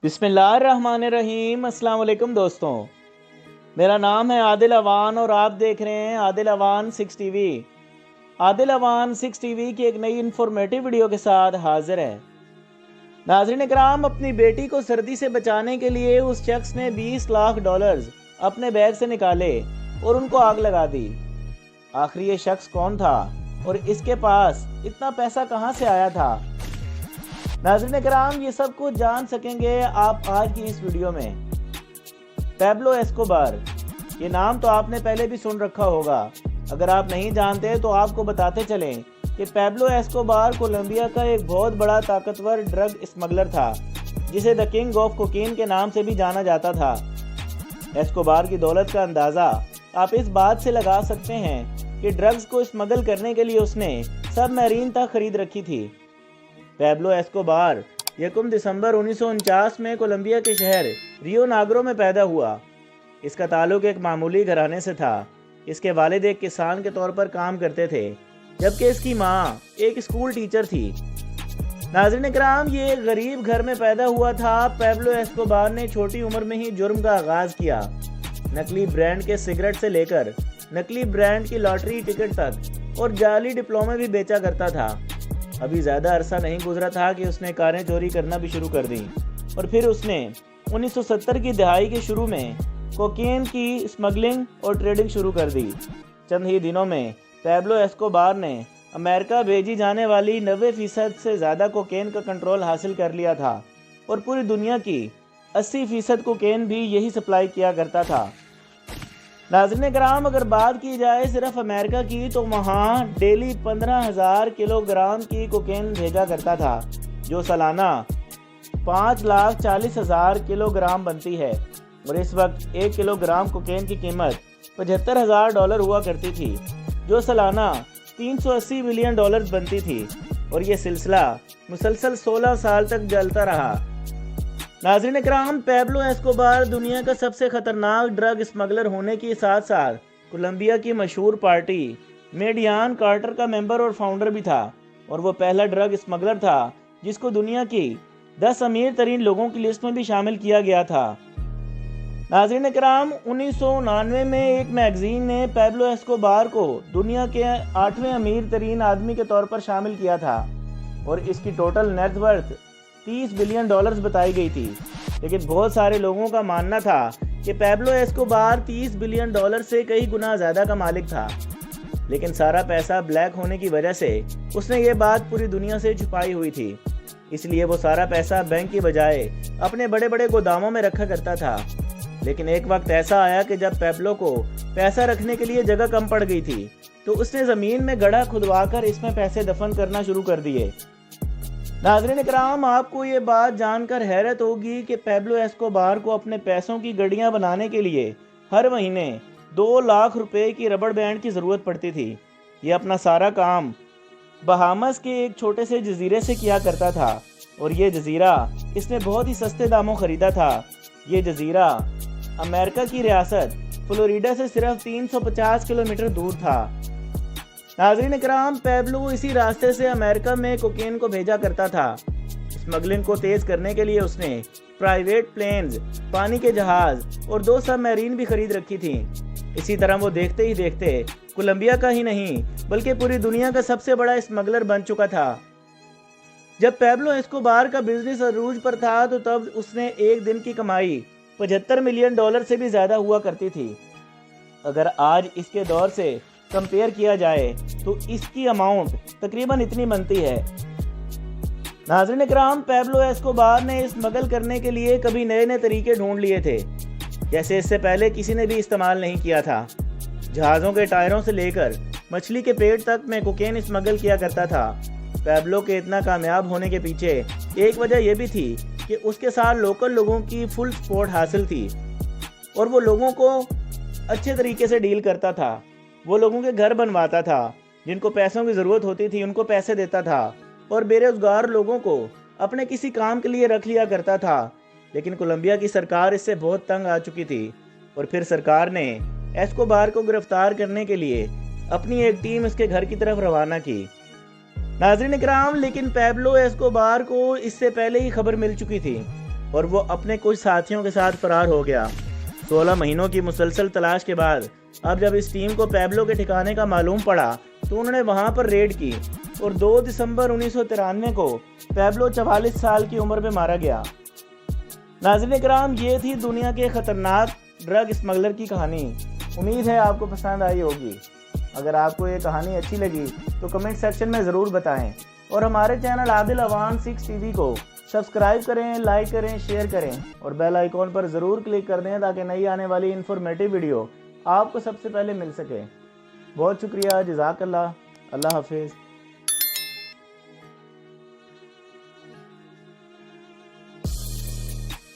बिस्मिल्लाहिर्रहमानिर्रहीम। अस्सलाम वालेकुम दोस्तों, मेरा नाम है आदिल अवान और आप देख रहे हैं आदिल अवान 6 टीवी। आदिल अवान 6 टीवी की एक नई इन्फॉर्मेटिव वीडियो के साथ हाजिर है। नाज़रीन इकराम, अपनी बेटी को सर्दी से बचाने के लिए उस शख्स ने 20 लाख डॉलर्स अपने बैग से निकाले और उनको आग लगा दी। आखिर ये शख्स कौन था और इसके पास इतना पैसा कहां से आया था? नाज़रीन कराम, ये सब कुछ जान सकेंगे आप आज की इस वीडियो में। पैब्लो एस्कोबार, ये नाम तो आपने पहले भी सुन रखा होगा। अगर आप नहीं जानते तो आपको बताते चलें कि पैब्लो एस्कोबार कोलंबिया का एक बहुत बड़ा ताकतवर ड्रग स्मगलर था, जिसे द किंग ऑफ कोकीन के नाम से भी जाना जाता था। एस्कोबार की दौलत का अंदाज़ा आप इस बात से लगा सकते हैं कि ड्रग्स को स्मगल करने के लिए उसने सबमरीन तक खरीद रखी थी। पैब्लो एस्कोबार 1 दिसंबर 1949 में कोलंबिया के शहर रियो नाग्रो में पैदा हुआ। इसका ताल्लुक एक मामूली घराने से था। इसके वालिद एक किसान के तौर पर काम करते थे, जबकि इसकी माँ एक स्कूल टीचर थी। नाज़रीन इकराम, ये एक गरीब घर में पैदा हुआ था। पैब्लो एस्कोबार ने छोटी उम्र में ही जुर्म का आगाज़ किया। नकली ब्रांड के सिगरेट से लेकर नकली ब्रांड की लॉटरी टिकट तक और जाली डिप्लोमे भी बेचा करता था। अभी ज़्यादा अरसा नहीं गुजरा था कि उसने कारें चोरी करना भी शुरू कर दी और फिर उसने 1970 की दहाई के शुरू में कोकीन की स्मगलिंग और ट्रेडिंग शुरू कर दी। चंद ही दिनों में पैब्लो एस्कोबार ने अमेरिका भेजी जाने वाली 90% से ज़्यादा कोकेन का कंट्रोल हासिल कर लिया था और पूरी दुनिया की 80% कोकेन भी यही सप्लाई किया करता था। नाज़रीन कराम, अगर बात की जाए सिर्फ अमेरिका की, तो वहाँ डेली 15,000 किलोग्राम की कोकेन भेजा करता था, जो सालाना 5,40,000 किलोग्राम बनती है। और इस वक्त 1 किलोग्राम कोकेन की कीमत $75,000 हुआ करती थी, जो सालाना 380 मिलियन डॉलर बनती थी। और ये सिलसिला मुसलसल 16 साल तक चलता रहा। नाज़रीन इकराम, पैब्लो एस्कोबार दुनिया का सबसे खतरनाक ड्रग स्मगलर होने के साथ साथ कोलंबिया की मशहूर पार्टी मेडियान कार्टर का मेंबर और फाउंडर भी था। और वो पहला ड्रग स्मगलर था जिसको दुनिया की 10 अमीर तरीन लोगों की लिस्ट में भी शामिल किया गया था। नाज़रीन इकराम, 1999 में एक मैगजीन ने पैब्लो एस्कोबार को दुनिया के 8वें अमीर तरीन आदमी के तौर पर शामिल किया था और इसकी टोटल नेटवर्थ $30 बिलियन बताई गई थी। लेकिन बहुत सारे लोगों का मानना था कि पैब्लो एस्कोबार $30 बिलियन से कई गुना ज़्यादा का मालिक था। लेकिन सारा पैसा ब्लैक होने की वजह से उसने ये बात पूरी दुनिया से छुपाई हुई थी। इसलिए वो सारा पैसा बैंक की बजाय अपने बड़े बड़े गोदामों में रखा करता था। लेकिन एक वक्त ऐसा आया कि जब पैब्लो को पैसा रखने के लिए जगह कम पड़ गई थी, तो उसने ज़मीन में गड्ढा खुदवाकर इसमें पैसे दफन करना शुरू कर दिए। नाज़रीन इकराम, आपको ये बात जानकर हैरत होगी कि पैब्लो एस्कोबार को अपने पैसों की गड्डियाँ बनाने के लिए हर महीने 2 लाख रुपए की रबड़ बैंड की ज़रूरत पड़ती थी। ये अपना सारा काम बहामस के एक छोटे से जजीरे से किया करता था और ये जजीरा इसने बहुत ही सस्ते दामों ख़रीदा था। ये जजीरा अमेरिका की रियासत फ्लोरिडा से सिर्फ 350 किलोमीटर दूर था। नाज़रीन इकराम, पैब्लो इसी रास्ते से अमेरिका में कोकेन को भेजा करता था। स्मगलिंग को तेज़ करने के लिए उसने प्राइवेट प्लेन्स, पानी के जहाज़ और 2 सबमरीन भी खरीद रखी थी। इसी तरह वो देखते ही देखते कोलंबिया का ही नहीं बल्कि पूरी दुनिया का सबसे बड़ा स्मगलर बन चुका था। जब पैब्लो एस्कोबार का बिजनेस अरूज पर था तो तब उसने एक दिन की कमाई $75 मिलियन से भी ज़्यादा हुआ करती थी। अगर आज इसके दौर से कंपेयर किया जाए तो इसकी अमाउंट तकरीबन इतनी बनती है। नाज़रीन इकराम, पैब्लो एस्कोबार ने स्मगल करने के लिए कभी नए नए तरीके ढूंढ लिए थे, जैसे इससे पहले किसी ने भी इस्तेमाल नहीं किया था। जहाज़ों के टायरों से लेकर मछली के पेट तक में कोकेन स्मगल किया करता था। पैब्लो के इतना कामयाब होने के पीछे एक वजह यह भी थी कि उसके साथ लोकल लोगों की फुल सपोर्ट हासिल थी और वो लोगों को अच्छे तरीके से डील करता था। वो लोगों के घर बनवाता था, जिनको पैसों की ज़रूरत होती थी उनको पैसे देता था और बेरोज़गार लोगों को अपने किसी काम के लिए रख लिया करता था। लेकिन कोलंबिया की सरकार इससे बहुत तंग आ चुकी थी और फिर सरकार ने एस्कोबार को गिरफ्तार करने के लिए अपनी एक टीम इसके घर की तरफ रवाना की। नाज़रीन इकराम, लेकिन पैब्लो एस्कोबार को इससे पहले ही खबर मिल चुकी थी। اور وہ اپنے کچھ ساتھیوں کے ساتھ فرار ہو گیا۔ 16 مہینوں کی مسلسل تلاش کے بعد اب جب اس ٹیم کو پیبلو کے ٹھکانے کا معلوم پڑا تو انہوں نے وہاں پر ریڈ کی اور 2 دسمبر 1993 کو پیبلو 44 سال کی عمر میں مارا گیا۔ ناظرین کرام، یہ تھی دنیا کے خطرناک ڈرگ اسمگلر کی کہانی۔ امید ہے آپ کو پسند آئی ہوگی۔ اگر آپ کو یہ کہانی اچھی لگی تو کمنٹ سیکشن میں ضرور بتائیں، اور ہمارے چینل عادل اوان 6 ٹی وی کو سبسکرائب کریں، لائک کریں، شیئر کریں اور بیل آئیکن پر ضرور کلک کر دیں تاکہ نئی آنے والی انفارمیٹیو ویڈیو آپ کو سب سے پہلے مل سکے۔ بہت شکریہ، جزاک اللہ، اللہ حافظ۔